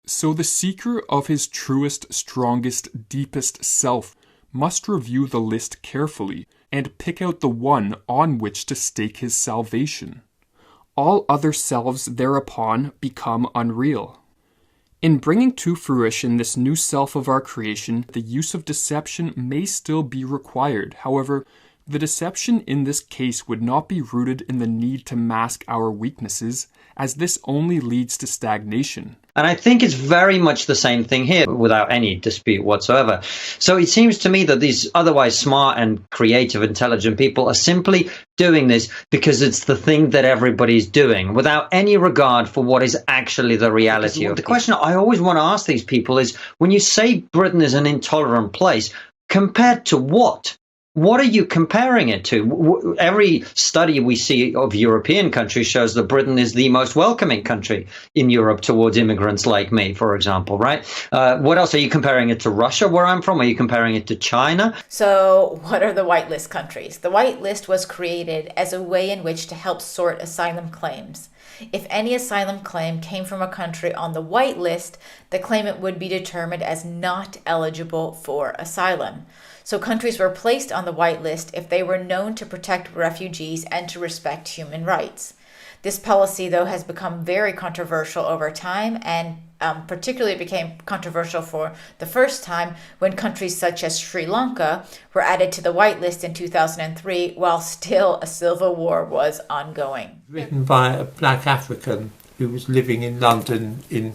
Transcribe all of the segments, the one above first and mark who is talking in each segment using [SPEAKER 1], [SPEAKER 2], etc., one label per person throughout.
[SPEAKER 1] So the seeker of his truest, strongest, deepest self must review the list carefully and pick out the one on which to stake his salvation. All other selves thereupon become unreal. In bringing to fruition this new self of our creation, the use of deception may still be required. However, the deception in this case would not be rooted in the need to mask our weaknesses, as this only leads to stagnation.
[SPEAKER 2] And I think it's very much the same thing here, without any dispute whatsoever. So it seems to me that these otherwise smart and creative, intelligent people are simply doing this because it's the thing that everybody's doing, without any regard for what is actually the reality of it. The question I always want to ask these people is, when you say Britain is an intolerant place, compared to what? What are you comparing it to? Every study we see of European countries shows that Britain is the most welcoming country in Europe towards immigrants like me, for example, right? What else? Are you comparing it to Russia, where I'm from? Are you comparing it to China?
[SPEAKER 3] So what are the whitelist countries? The whitelist was created as a way in which to help sort asylum claims. If any asylum claim came from a country on the whitelist, the claimant would be determined as not eligible for asylum. So countries were placed on the whitelist if they were known to protect refugees and to respect human rights. This policy, though, has become very controversial over time, and particularly became controversial for the first time when countries such as Sri Lanka were added to the whitelist in 2003, while still a civil war was ongoing.
[SPEAKER 4] Written by a black African who was living in London in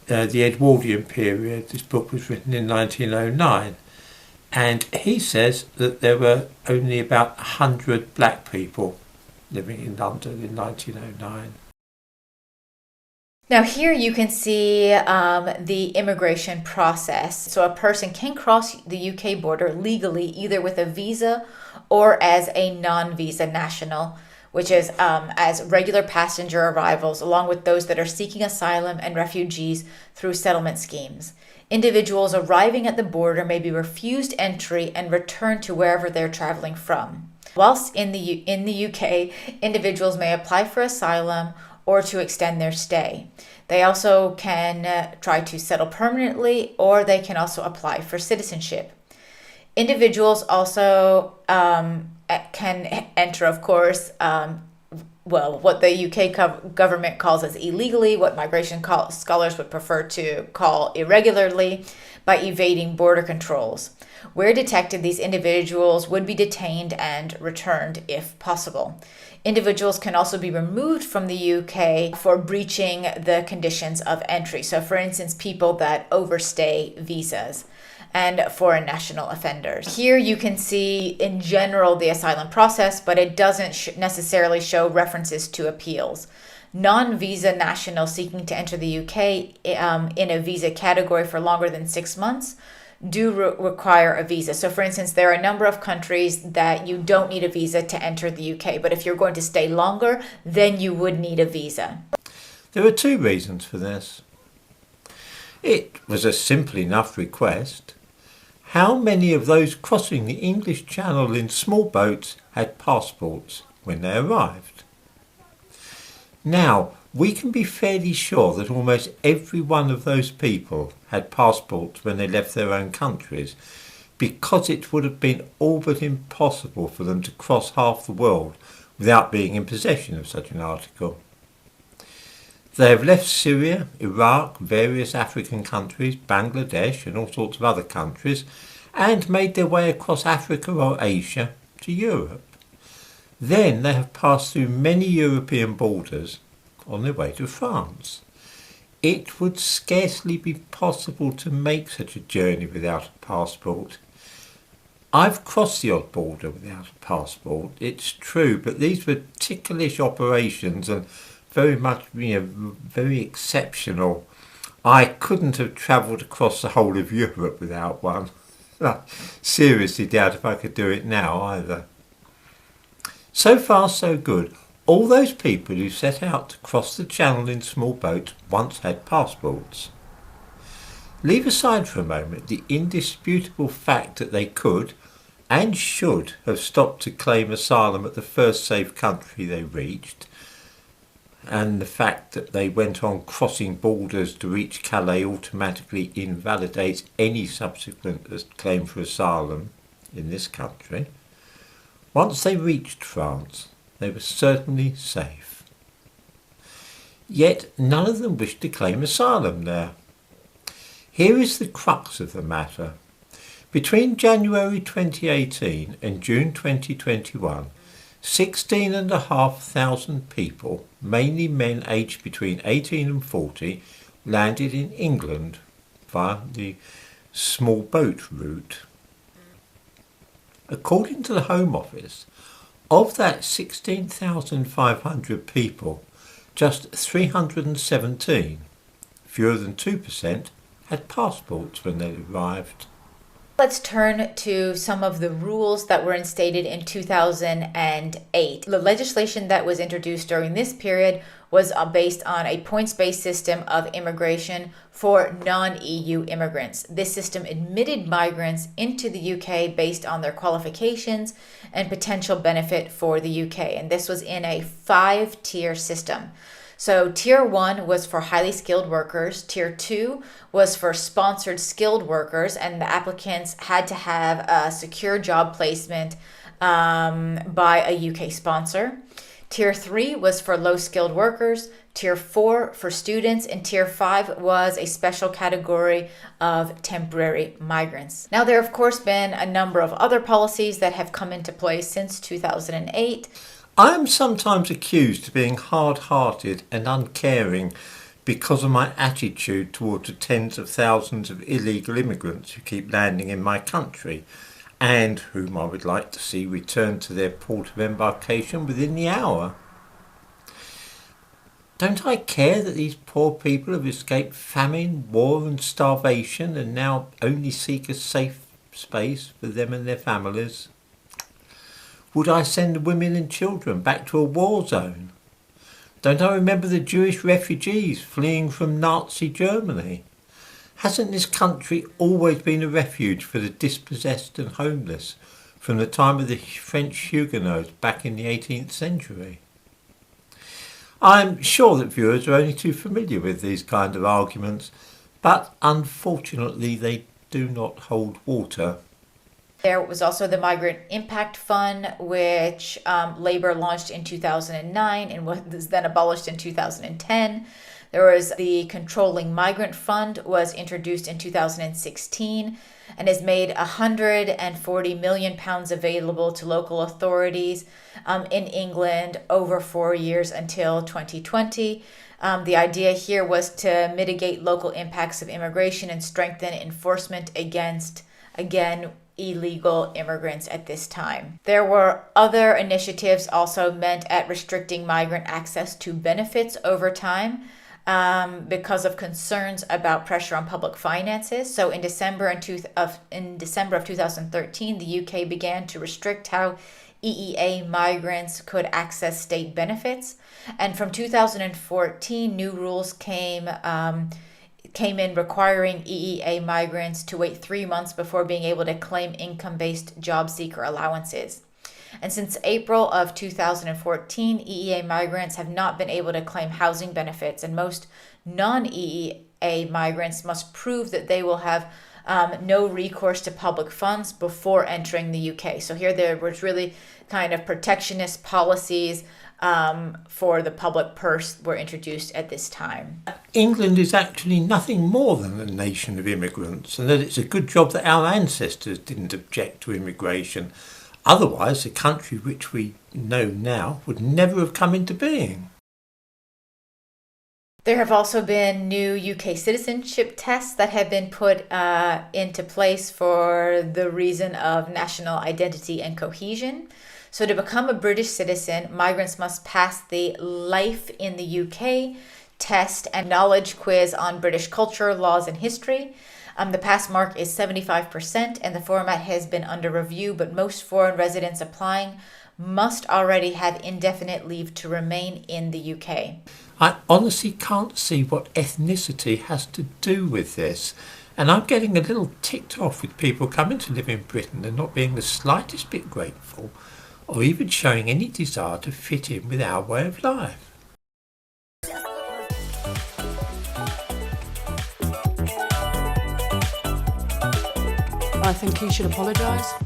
[SPEAKER 4] the Edwardian period. This book was written in 1909. And he says that there were only about 100 black people living in London in 1909.
[SPEAKER 3] Now here you can see the immigration process. So a person can cross the UK border legally either with a visa or as a non-visa national, which is as regular passenger arrivals, along with those that are seeking asylum and refugees through settlement schemes. Individuals arriving at the border may be refused entry and returned to wherever they're traveling from. Whilst in the UK, individuals may apply for asylum or to extend their stay. They also can try to settle permanently, or they can also apply for citizenship. Individuals also can enter, of course, what the UK government calls as illegally, what migration scholars would prefer to call irregularly, by evading border controls. Where detected, these individuals would be detained and returned if possible. Individuals can also be removed from the UK for breaching the conditions of entry. So, for instance, people that overstay visas and foreign national offenders. Here you can see in general the asylum process, but it doesn't necessarily show references to appeals. Non-visa nationals seeking to enter the UK in a visa category for longer than 6 months do require a visa. So for instance, there are a number of countries that you don't need a visa to enter the UK, but if you're going to stay longer, then you would need a visa.
[SPEAKER 4] There are two reasons for this. It was a simple enough request. How many of those crossing the English Channel in small boats had passports when they arrived? Now, we can be fairly sure that almost every one of those people had passports when they left their own countries, because it would have been all but impossible for them to cross half the world without being in possession of such an article. They have left Syria, Iraq, various African countries, Bangladesh and all sorts of other countries, and made their way across Africa or Asia to Europe. Then they have passed through many European borders on their way to France. It would scarcely be possible to make such a journey without a passport. I've crossed the odd border without a passport, it's true, but these were ticklish operations and very much, very exceptional. I couldn't have travelled across the whole of Europe without one. I seriously doubt if I could do it now either. So far, so good. All those people who set out to cross the channel in small boats once had passports. Leave aside for a moment the indisputable fact that they could and should have stopped to claim asylum at the first safe country they reached. and the fact that they went on crossing borders to reach Calais automatically invalidates any subsequent claim for asylum in this country. Once they reached France, they were certainly safe. Yet none of them wished to claim asylum there. Here is the crux of the matter. Between January 2018 and June 2021, 16,500 people, mainly men aged between 18 and 40, landed in England via the small boat route. According to the Home Office, of that 16,500 people, just 317, fewer than 2%, had passports when they arrived.
[SPEAKER 3] Let's turn to some of the rules that were instated in 2008. The legislation that was introduced during this period was based on a points-based system of immigration for non-EU immigrants. This system admitted migrants into the UK based on their qualifications and potential benefit for the UK. And this was in a 5-tier system. So tier 1 was for highly skilled workers, tier 2 was for sponsored skilled workers, and the applicants had to have a secure job placement by a UK sponsor. Tier 3 was for low skilled workers, tier 4 for students, and tier 5 was a special category of temporary migrants. Now, there have of course been a number of other policies that have come into place since 2008.
[SPEAKER 4] I am sometimes accused of being hard-hearted and uncaring because of my attitude towards the tens of thousands of illegal immigrants who keep landing in my country and whom I would like to see return to their port of embarkation within the hour. Don't I care that these poor people have escaped famine, war and starvation and now only seek a safe space for them and their families? Would I send the women and children back to a war zone? Don't I remember the Jewish refugees fleeing from Nazi Germany? Hasn't this country always been a refuge for the dispossessed and homeless from the time of the French Huguenots back in the 18th century? I'm sure that viewers are only too familiar with these kind of arguments, but unfortunately they do not hold water.
[SPEAKER 3] There was also the Migrant Impact Fund, which Labour launched in 2009 and was then abolished in 2010. There was the Controlling Migrant Fund, was introduced in 2016 and has made £140 million available to local authorities in England over 4 years until 2020. The idea here was to mitigate local impacts of immigration and strengthen enforcement against, again, illegal immigrants at this time. There were other initiatives also meant at restricting migrant access to benefits over time because of concerns about pressure on public finances. So in December of 2013, the UK began to restrict how EEA migrants could access state benefits. And from 2014, new rules came in requiring EEA migrants to wait 3 months before being able to claim income-based job seeker allowances. And since April of 2014, EEA migrants have not been able to claim housing benefits, and most non-EEA migrants must prove that they will have no recourse to public funds before entering the UK. So here there was really kind of protectionist policies for the public purse were introduced at this time.
[SPEAKER 4] England is actually nothing more than a nation of immigrants, and that it's a good job that our ancestors didn't object to immigration. Otherwise, the country which we know now would never have come into being.
[SPEAKER 3] There have also been new UK citizenship tests that have been put into place for the reason of national identity and cohesion. So to become a British citizen, migrants must pass the Life in the UK test and knowledge quiz on British culture, laws, and history. The pass mark is 75%, and the format has been under review, but most foreign residents applying must already have indefinite leave to remain in the UK.
[SPEAKER 4] I honestly can't see what ethnicity has to do with this, and I'm getting a little ticked off with people coming to live in Britain and not being the slightest bit grateful or even showing any desire to fit in with our way of life.
[SPEAKER 5] I think he should apologise.